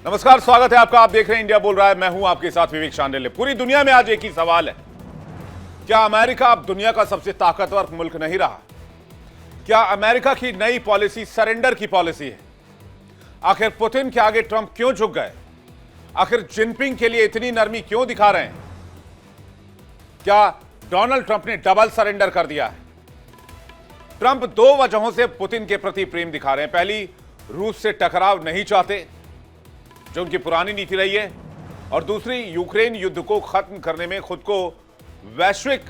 नमस्कार, स्वागत है आपका। आप देख रहे हैं इंडिया बोल रहा है। मैं हूं आपके साथ विवेक शांडिल्य। पूरी दुनिया में आज एक ही सवाल है, क्या अमेरिका अब दुनिया का सबसे ताकतवर मुल्क नहीं रहा? क्या अमेरिका की नई पॉलिसी सरेंडर की पॉलिसी है? आखिर पुतिन के आगे ट्रंप क्यों झुक गए? आखिर जिनपिंग के लिए इतनी नरमी क्यों दिखा रहे हैं? क्या डोनाल्ड ट्रंप ने डबल सरेंडर कर दिया है? ट्रंप दो वजहों से पुतिन के प्रति प्रेम दिखा रहे हैं। पहली, रूस से टकराव नहीं चाहते, जो उनकी पुरानी नीति रही है, और दूसरी, यूक्रेन युद्ध को खत्म करने में खुद को वैश्विक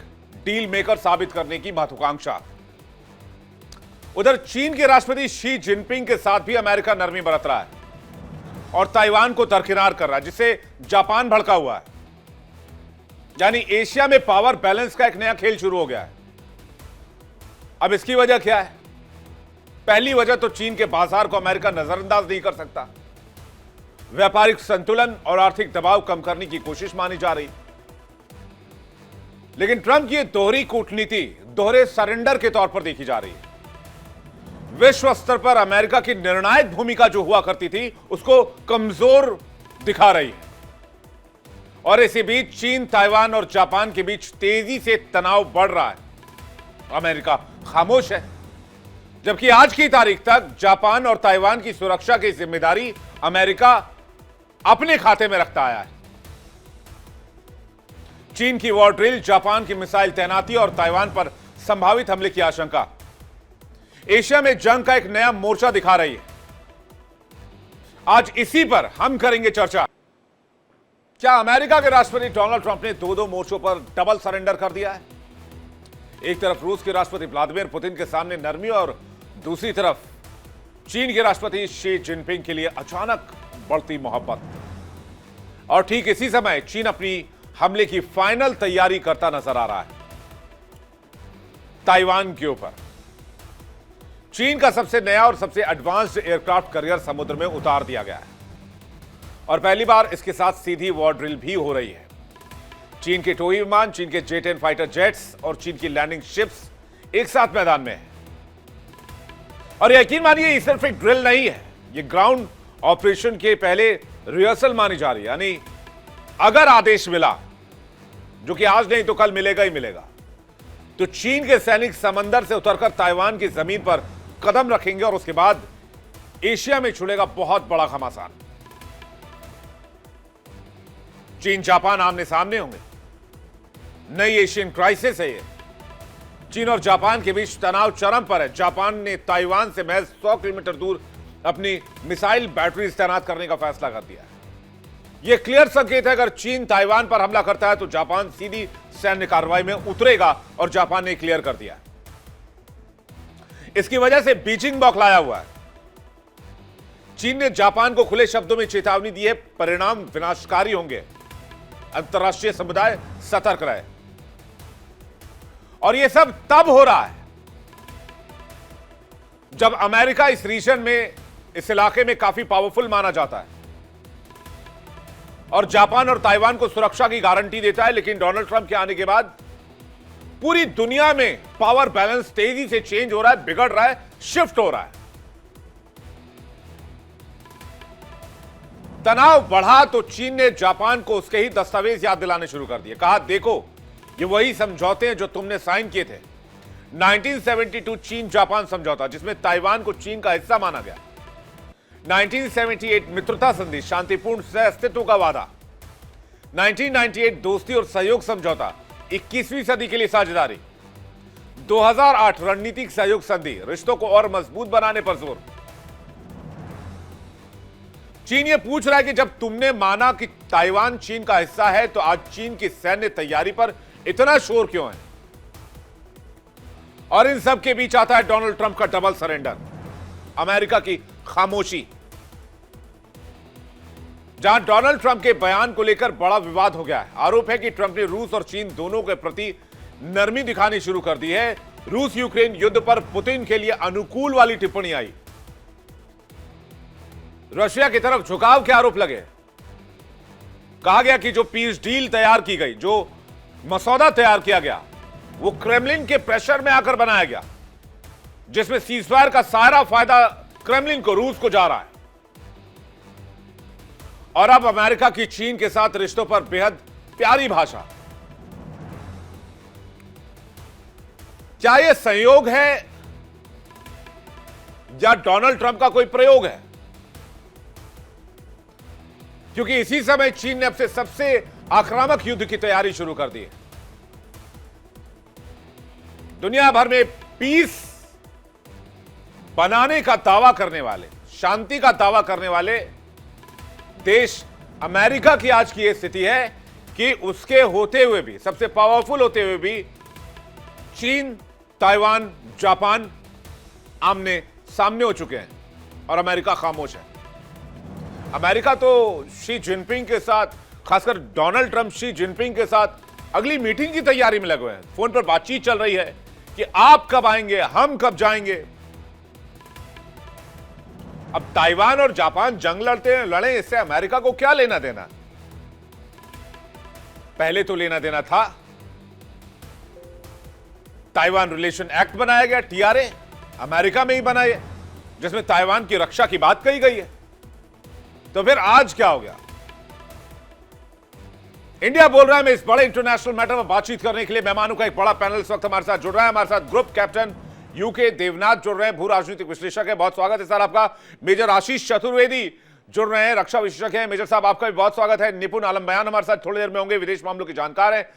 डील मेकर साबित करने की महत्वाकांक्षा। उधर चीन के राष्ट्रपति शी जिनपिंग के साथ भी अमेरिका नरमी बरत रहा है और ताइवान को दरकिनार कर रहा है, जिससे जापान भड़का हुआ है। यानी एशिया में पावर बैलेंस का एक नया खेल शुरू हो गया है। अब इसकी वजह क्या है? पहली वजह तो चीन के बाजार को अमेरिका नजरअंदाज नहीं कर सकता। व्यापारिक संतुलन और आर्थिक दबाव कम करने की कोशिश मानी जा रही। लेकिन ट्रंप की दोहरी कूटनीति दोहरे सरेंडर के तौर पर देखी जा रही है। विश्व स्तर पर अमेरिका की निर्णायक भूमिका जो हुआ करती थी, उसको कमजोर दिखा रही है। और इसी बीच चीन, ताइवान और जापान के बीच तेजी से तनाव बढ़ रहा है। अमेरिका खामोश है, जबकि आज की तारीख तक जापान और ताइवान की सुरक्षा की जिम्मेदारी अमेरिका अपने खाते में रखता आया है। चीन की वॉर ड्रिल, जापान की मिसाइल तैनाती और ताइवान पर संभावित हमले की आशंका एशिया में जंग का एक नया मोर्चा दिखा रही है। आज इसी पर हम करेंगे चर्चा। क्या अमेरिका के राष्ट्रपति डोनाल्ड ट्रंप ने दो मोर्चों पर डबल सरेंडर कर दिया है? एक तरफ रूस के राष्ट्रपति व्लादिमीर पुतिन के सामने नरमी, और दूसरी तरफ चीन के राष्ट्रपति शी जिनपिंग के लिए अचानक बढ़ती मोहब्बत। और ठीक इसी समय चीन अपनी हमले की फाइनल तैयारी करता नजर आ रहा है ताइवान के ऊपर। चीन का सबसे नया और सबसे एडवांस्ड एयरक्राफ्ट कैरियर समुद्र में उतार दिया गया है, और पहली बार इसके साथ सीधी वॉर ड्रिल भी हो रही है। चीन के टोही विमान, चीन के J-10 फाइटर जेट्स और चीन की लैंडिंग शिप्स एक साथ मैदान में है। और यकीन मानिए, ये सिर्फ एक ड्रिल नहीं है, ये ग्राउंड ऑपरेशन के पहले रिहर्सल मानी जा रही है। यानी अगर आदेश मिला, जो कि आज नहीं तो कल मिलेगा ही मिलेगा, तो चीन के सैनिक समंदर से उतरकर ताइवान की जमीन पर कदम रखेंगे और उसके बाद एशिया में छुड़ेगा बहुत बड़ा घमासान। चीन जापान आमने सामने होंगे। नई एशियन क्राइसिस है ये। चीन और जापान के बीच तनाव चरम पर है। जापान ने ताइवान से महज 100 किलोमीटर दूर अपनी मिसाइल बैटरीज तैनात करने का फैसला कर दिया है। यह क्लियर संकेत है, अगर चीन ताइवान पर हमला करता है तो जापान सीधी सैन्य कार्रवाई में उतरेगा, और जापान ने क्लियर कर दिया। इसकी वजह से बीजिंग बौखलाया हुआ है। चीन ने जापान को खुले शब्दों में चेतावनी दी है, परिणाम विनाशकारी होंगे। अंतर्राष्ट्रीय समुदाय सतर्क रहे। और यह सब तब हो रहा है जब अमेरिका इस रीजन में, इस इलाके में काफी पावरफुल माना जाता है और जापान और ताइवान को सुरक्षा की गारंटी देता है। लेकिन डोनाल्ड ट्रंप के आने के बाद पूरी दुनिया में पावर बैलेंस तेजी से चेंज हो रहा है, बिगड़ रहा है, शिफ्ट हो रहा है। तनाव बढ़ा तो चीन ने जापान को उसके ही दस्तावेज याद दिलाने शुरू कर दिए। कहा, देखो, ये वही समझौते हैं जो तुमने साइन किए थे। 1972 चीन जापान समझौता, जिसमें ताइवान को चीन का हिस्सा माना गया। 1978 मित्रता संधि, शांतिपूर्ण सह अस्तित्व का वादा। 1998 दोस्ती और सहयोग समझौता, 21वीं सदी के लिए साझेदारी। 2008 रणनीतिक सहयोग संधि, रिश्तों को और मजबूत बनाने पर जोर। चीन ये पूछ रहा है कि जब तुमने माना कि ताइवान चीन का हिस्सा है, तो आज चीन की सैन्य तैयारी पर इतना शोर क्यों है? और इन सब के बीच आता है डोनाल्ड ट्रंप का डबल सरेंडर, अमेरिका की खामोशी। जहां डोनाल्ड ट्रंप के बयान को लेकर बड़ा विवाद हो गया है। आरोप है कि ट्रंप ने रूस और चीन दोनों के प्रति नरमी दिखानी शुरू कर दी है। रूस यूक्रेन युद्ध पर पुतिन के लिए अनुकूल वाली टिप्पणी आई। रशिया की तरफ झुकाव के आरोप लगे। कहा गया कि जो पीस डील तैयार की गई, जो मसौदा तैयार किया गया, वो क्रेमलिन के प्रेशर में आकर बनाया गया, जिसमें सीजफायर का सारा फायदा क्रेमलिन को, रूस को जा रहा है। और अब अमेरिका की चीन के साथ रिश्तों पर बेहद प्यारी भाषा। क्या यह संयोग है या डोनाल्ड ट्रंप का कोई प्रयोग है? क्योंकि इसी समय चीन ने अब से सबसे आक्रामक युद्ध की तैयारी शुरू कर दी है। दुनिया भर में पीस बनाने का दावा करने वाले, शांति का दावा करने वाले देश अमेरिका की आज की यह स्थिति है कि उसके होते हुए भी, सबसे पावरफुल होते हुए भी, चीन, ताइवान, जापान आमने सामने हो चुके हैं और अमेरिका खामोश है। अमेरिका तो शी जिनपिंग के साथ, खासकर डोनाल्ड ट्रंप शी जिनपिंग के साथ अगली मीटिंग की तैयारी में लगे हुए हैं। फोन पर बातचीत चल रही है कि आप कब आएंगे, हम कब जाएंगे। अब ताइवान और जापान जंग लड़ते हैं, लड़े, इससे अमेरिका को क्या लेना देना? पहले तो लेना देना था, ताइवान रिलेशन एक्ट बनाया गया, टीआरए, अमेरिका में ही बना है, जिसमें ताइवान की रक्षा की बात कही गई है। तो फिर आज क्या हो गया? इंडिया बोल रहा है मैं इस बड़े इंटरनेशनल मैटर में बातचीत करने के लिए मेहमानों का एक बड़ा पैनल इस वक्त हमारे साथ जुड़ रहा है। हमारे साथ ग्रुप कैप्टन यूके देवनाथ जुड़ रहे हैं, भू राजनीतिक विश्लेषक है, बहुत स्वागत है सर आपका। मेजर आशीष चतुर्वेदी जुड़ रहे हैं, रक्षा विशेषज्ञ हैं। मेजर साहब आपका भी बहुत स्वागत है। निपुण आलम बयान हमारे साथ थोड़ी देर में होंगे, विदेश मामलों के जानकार हैं।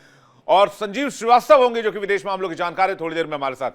और संजीव श्रीवास्तव होंगे जो कि विदेश मामलों के जानकार है, थोड़ी देर में हमारे साथ।